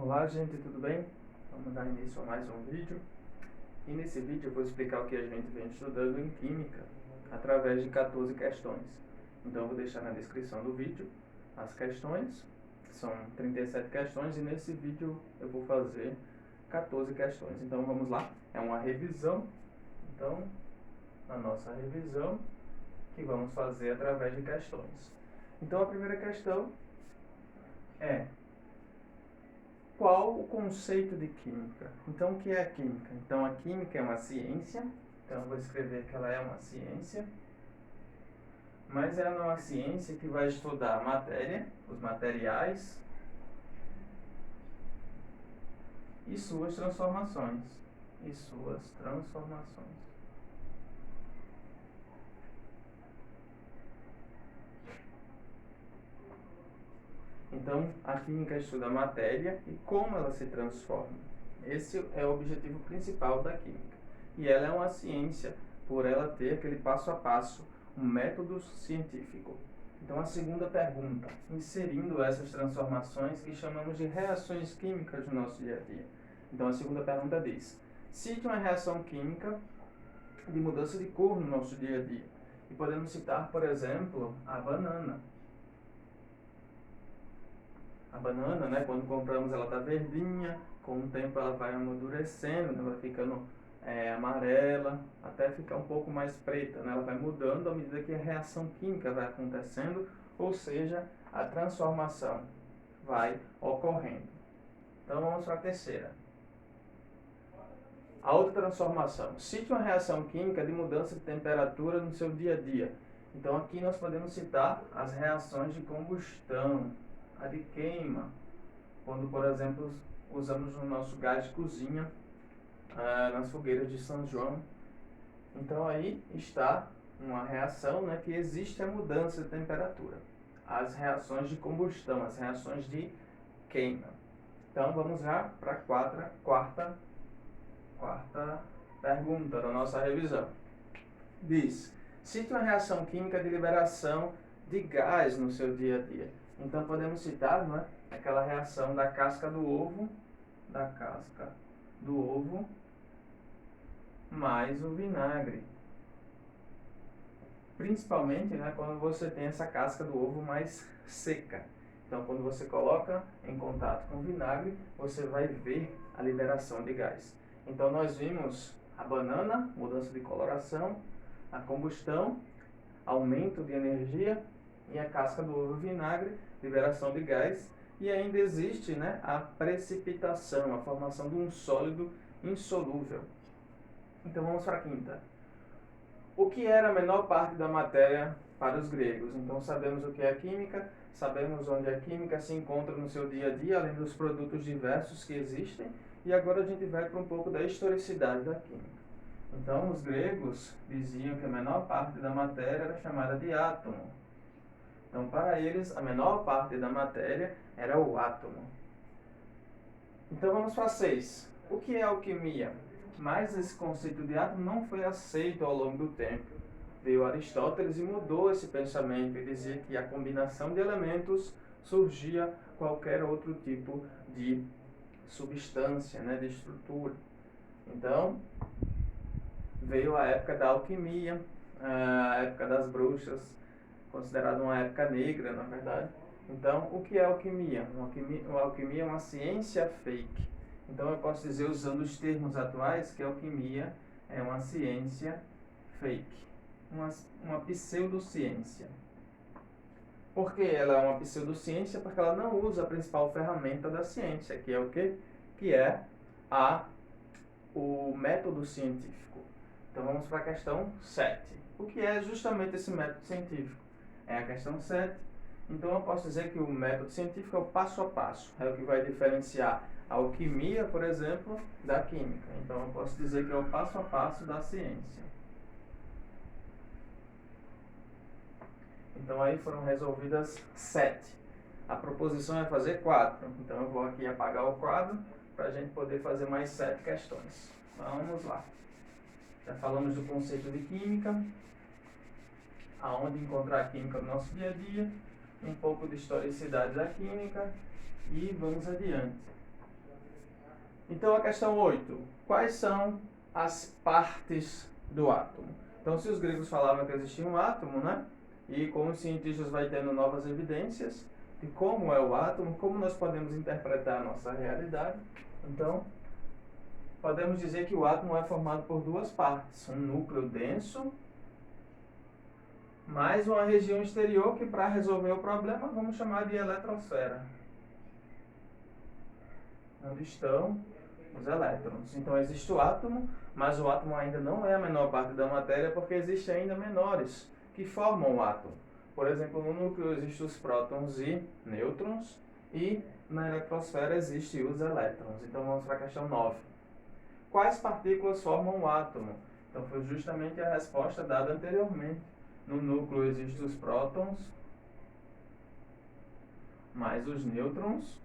Olá gente, tudo bem? Vamos dar início a mais um vídeo. E nesse vídeo eu vou explicar o que a gente vem estudando em Química através de 14 questões. Então eu vou deixar na descrição do vídeo as questões, são 37 questões, e nesse vídeo eu vou fazer 14 questões. Então vamos lá, é uma revisão. Então, na nossa revisão, que vamos fazer através de questões. Então a primeira questão é: qual o conceito de química? Então, o que é a química? Então, a química é uma ciência. Então, eu vou escrever que ela é uma ciência. Mas ela é uma ciência que vai estudar a matéria, os materiais e suas transformações. Então, a química estuda a matéria e como ela se transforma. Esse é o objetivo principal da química. E ela é uma ciência por ela ter aquele passo a passo, um método científico. Então, a segunda pergunta, inserindo essas transformações que chamamos de reações químicas no nosso dia a dia. Então, a segunda pergunta diz: cite uma reação química de mudança de cor no nosso dia a dia. E podemos citar, por exemplo, a banana. A banana, né, quando compramos, ela está verdinha, com o tempo ela vai amadurecendo, né, vai ficando amarela, até ficar um pouco mais preta, né, ela vai mudando à medida que a reação química vai acontecendo, ou seja, a transformação vai ocorrendo. Então vamos para a terceira. A outra transformação. Cite uma reação química de mudança de temperatura no seu dia a dia. Então aqui nós podemos citar as reações de combustão, a de queima, quando, por exemplo, usamos o nosso gás de cozinha nas fogueiras de São João. Então aí está uma reação, né, que existe a mudança de temperatura. As reações de combustão, as reações de queima. Então vamos já para a quarta pergunta da nossa revisão. Diz: cite uma reação química de liberação de gás no seu dia a dia. Então podemos citar, não é, aquela reação da casca do ovo mais o vinagre. Principalmente, né, quando você tem essa casca do ovo mais seca. Então, quando você coloca em contato com o vinagre, você vai ver a liberação de gás. Então, nós vimos a banana, mudança de coloração, a combustão, aumento de energia, e a casca do ovo, vinagre, liberação de gás. E ainda existe, né, a precipitação, a formação de um sólido insolúvel. Então vamos para a quinta. O que era a menor parte da matéria para os gregos? Então sabemos o que é a química, sabemos onde a química se encontra no seu dia a dia, além dos produtos diversos que existem. E agora a gente vai para um pouco da historicidade da química. Então os gregos diziam que a menor parte da matéria era chamada de átomo. Então, para eles, a menor parte da matéria era o átomo. Então, vamos para 6. O que é alquimia? Mas esse conceito de átomo não foi aceito ao longo do tempo. Veio Aristóteles e mudou esse pensamento e dizia que a combinação de elementos surgia qualquer outro tipo de substância, né, de estrutura. Então, veio a época da alquimia, a época das bruxas, considerada uma época negra, na verdade. Então, o que é alquimia? A alquimia é uma ciência fake. Então, eu posso dizer, usando os termos atuais, que a alquimia é uma ciência fake, uma pseudociência. Por que ela é uma pseudociência? Porque ela não usa a principal ferramenta da ciência, que é o quê? Que é o método científico. Então, vamos para a questão 7. O que é justamente esse método científico? É a questão 7. Então, eu posso dizer que o método científico é o passo a passo. É o que vai diferenciar a alquimia, por exemplo, da química. Então, eu posso dizer que é o passo a passo da ciência. Então, aí foram resolvidas 7. A proposição é fazer 4. Então, eu vou aqui apagar o quadro para a gente poder fazer mais 7 questões. Vamos lá. Já falamos do conceito de química, aonde encontrar a química no nosso dia a dia, um pouco de historicidade da química e vamos adiante. Então, a questão 8. Quais são as partes do átomo? Então, se os gregos falavam que existia um átomo, né? E como os cientistas vão tendo novas evidências de como é o átomo, como nós podemos interpretar a nossa realidade. Então, podemos dizer que o átomo é formado por duas partes. Um núcleo denso, mais uma região exterior que, para resolver o problema, vamos chamar de eletrosfera, onde estão os elétrons. Então existe o átomo, mas o átomo ainda não é a menor parte da matéria, porque existem ainda menores que formam o átomo. Por exemplo, no núcleo existem os prótons e nêutrons, e na eletrosfera existem os elétrons. Então vamos para a questão 9. Quais partículas formam o átomo? Então foi justamente a resposta dada anteriormente. No núcleo existem os prótons, mais os nêutrons,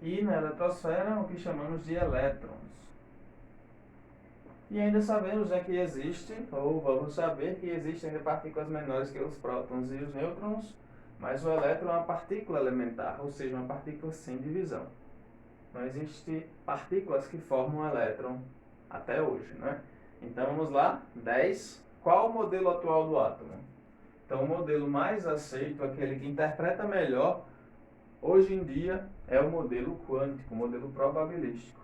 e na eletrosfera o que chamamos de elétrons. E ainda sabemos que existe, ou vamos saber que existem ainda partículas menores que os prótons e os nêutrons, mas o elétron é uma partícula elementar, ou seja, uma partícula sem divisão. Não existem partículas que formam o elétron até hoje, né? Então vamos lá, 10. Qual o modelo atual do átomo? Então o modelo mais aceito, aquele que interpreta melhor, hoje em dia, é o modelo quântico, o modelo probabilístico.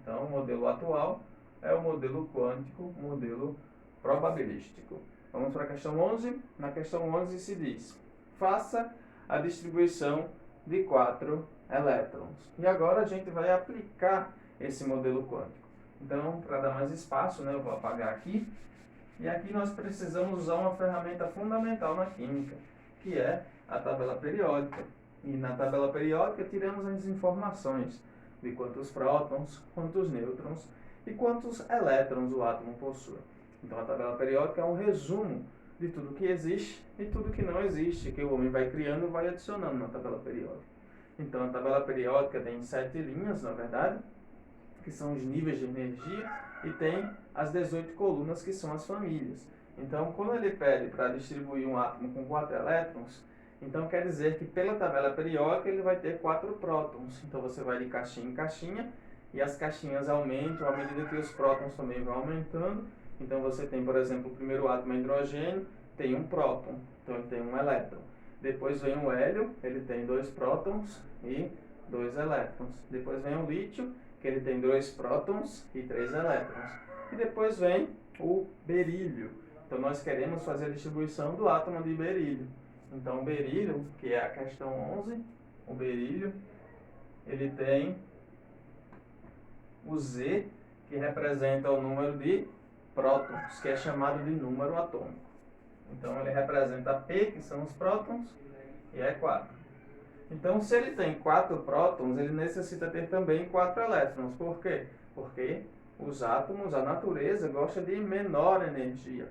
Então o modelo atual é o modelo quântico, o modelo probabilístico. Vamos para a questão 11. Na questão 11 se diz: faça a distribuição de 4 elétrons. E agora a gente vai aplicar esse modelo quântico. Então, para dar mais espaço, eu vou apagar aqui. E aqui nós precisamos usar uma ferramenta fundamental na química, que é a tabela periódica. E na tabela periódica tiramos as informações de quantos prótons, quantos nêutrons e quantos elétrons o átomo possui. Então a tabela periódica é um resumo de tudo que existe e tudo que não existe, que o homem vai criando e vai adicionando na tabela periódica. Então a tabela periódica tem 7 linhas, na verdade, que são os níveis de energia, e tem as 18 colunas, que são as famílias. Então, quando ele pede para distribuir um átomo com 4 elétrons, então quer dizer que pela tabela periódica ele vai ter 4 prótons. Então você vai de caixinha em caixinha, e as caixinhas aumentam à medida que os prótons também vão aumentando. Então você tem, por exemplo, o primeiro átomo é hidrogênio, tem um próton, então ele tem um elétron. Depois vem o hélio, ele tem 2 prótons e 2 elétrons. Depois vem o lítio, que ele tem 2 prótons e 3 elétrons. E depois vem o berílio. Então nós queremos fazer a distribuição do átomo de berílio. Então o berílio, que é a questão 11, o berílio, ele tem o Z, que representa o número de prótons, que é chamado de número atômico. Então ele representa P, que são os prótons, e é 4. Então, se ele tem 4 prótons, ele necessita ter também 4 elétrons. Por quê? Porque os átomos, a natureza, gosta de menor energia.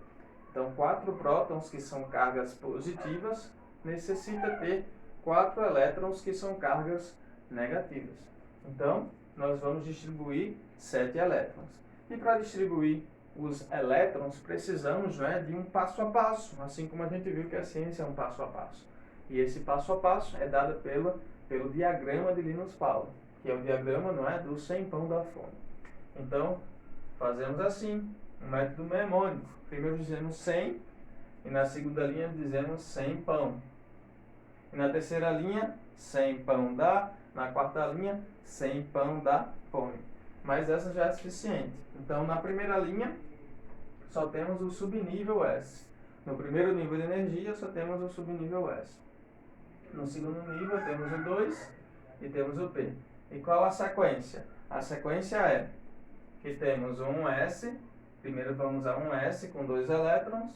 Então, 4 prótons, que são cargas positivas, necessita ter 4 elétrons, que são cargas negativas. Então, nós vamos distribuir 7 elétrons. E para distribuir os elétrons, precisamos de um passo a passo, assim como a gente viu que a ciência é um passo a passo. E esse passo a passo é dado pelo diagrama de Linus Pauling, que é o diagrama do 100 pão da fome. Então, fazemos assim, um método mnemônico. Primeiro dizemos 100, e na segunda linha dizemos 100 pão. E na terceira linha, 100 pão dá, na quarta linha, 100 pão dá fome. Mas essa já é suficiente. Então, na primeira linha, só temos o subnível S. No primeiro nível de energia, só temos o subnível S. No segundo nível, temos o 2 e temos o P. E qual a sequência? A sequência é que temos o 1S, primeiro vamos usar 1S com 2 elétrons,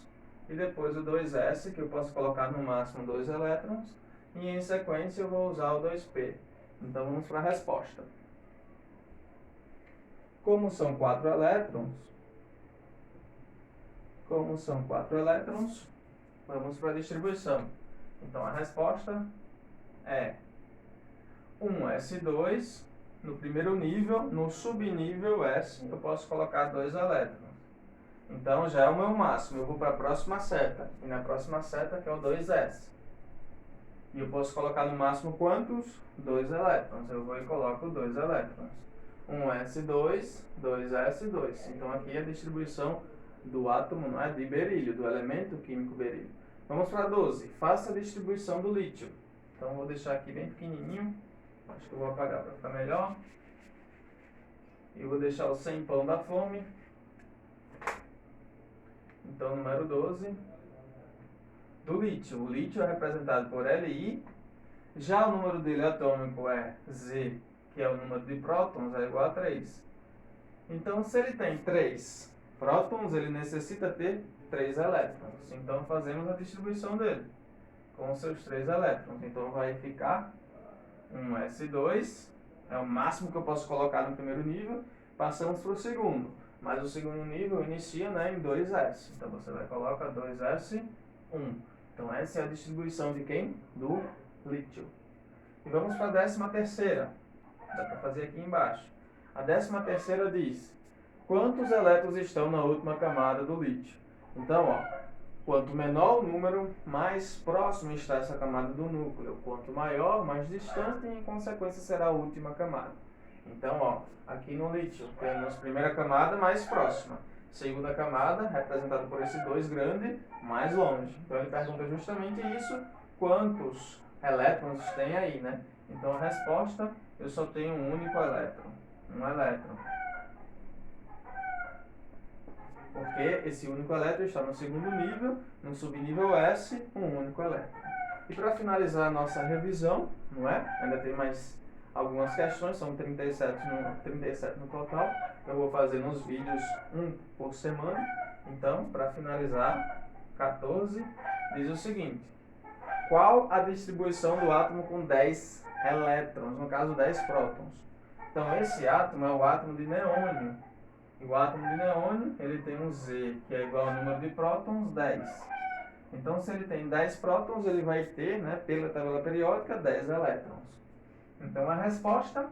e depois o 2S, que eu posso colocar no máximo 2 elétrons, e em sequência eu vou usar o 2P. Então vamos para a resposta. Como são 4 elétrons, vamos para a distribuição. Então a resposta é 1S2, no primeiro nível, no subnível S, eu posso colocar 2 elétrons. Então já é o meu máximo, eu vou para a próxima seta, e na próxima seta que é o 2S. E eu posso colocar no máximo quantos? 2 elétrons. Eu vou e coloco 2 elétrons. 1s2, 2s2. Então aqui é a distribuição do átomo, não é, de berílio, do elemento químico berílio. Vamos para 12. Faça a distribuição do lítio. Então vou deixar aqui bem pequenininho. Acho que eu vou apagar para ficar melhor. E vou deixar o sem pão da fome. Então, número 12. Do lítio. O lítio é representado por Li. Já o número dele atômico é Z, que é o número de prótons, é igual a 3. Então, se ele tem 3 prótons, ele necessita ter 3 elétrons. Então, fazemos a distribuição dele com os seus 3 elétrons. Então, vai ficar um S2, é o máximo que eu posso colocar no primeiro nível. Passamos para o segundo, mas o segundo nível inicia, né, em 2S. Então, você vai colocar 2S1. Então, essa é a distribuição de quem? Do lítio. E vamos para a 13ª. Dá para fazer aqui embaixo. A 13ª diz: quantos elétrons estão na última camada do lítio? Então, ó, quanto menor o número, mais próximo está essa camada do núcleo. Quanto maior, mais distante e, em consequência, será a última camada. Então, ó, aqui no lítio temos primeira camada mais próxima. Segunda camada, representada por esse 2 grande, mais longe. Então, ele pergunta justamente isso: quantos elétrons tem aí, né? Então, a resposta, eu só tenho um único elétron. Um elétron. Porque esse único elétron está no segundo nível, no subnível S, um único elétron. E para finalizar a nossa revisão, não é? Ainda tem mais algumas questões, são 37 no total. Eu vou fazer nos vídeos um por semana. Então, para finalizar, 14, diz o seguinte: qual a distribuição do átomo com 10 elétrons, no caso 10 prótons? Então, esse átomo é o átomo de neônio. E o átomo de neônio, ele tem um Z, que é igual ao número de prótons, 10. Então, se ele tem 10 prótons, ele vai ter, né, pela tabela periódica, 10 elétrons. Então, a resposta,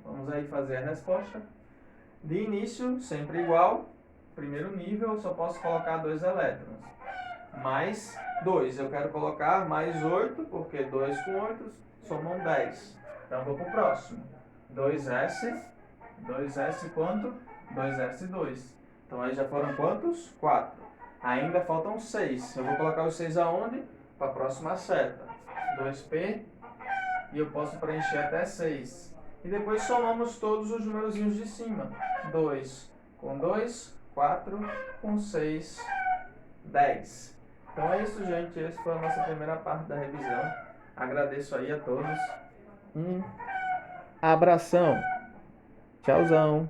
vamos aí fazer a resposta. De início, sempre igual. Primeiro nível, eu só posso colocar 2 elétrons. Mais 2, eu quero colocar mais 8, porque 2 com 8 somam 10. Então, vou para o próximo. 2S, 2S quanto? 2S2. Então, aí já foram quantos? 4. Ainda faltam 6. Eu vou colocar os 6 aonde? Para a próxima seta. 2P, e eu posso preencher até 6. E depois somamos todos os numerozinhos de cima. 2 com 2, 4 com 6, 10. Então é isso, gente. Essa foi a nossa primeira parte da revisão. Agradeço aí a todos. Um abração. Tchauzão.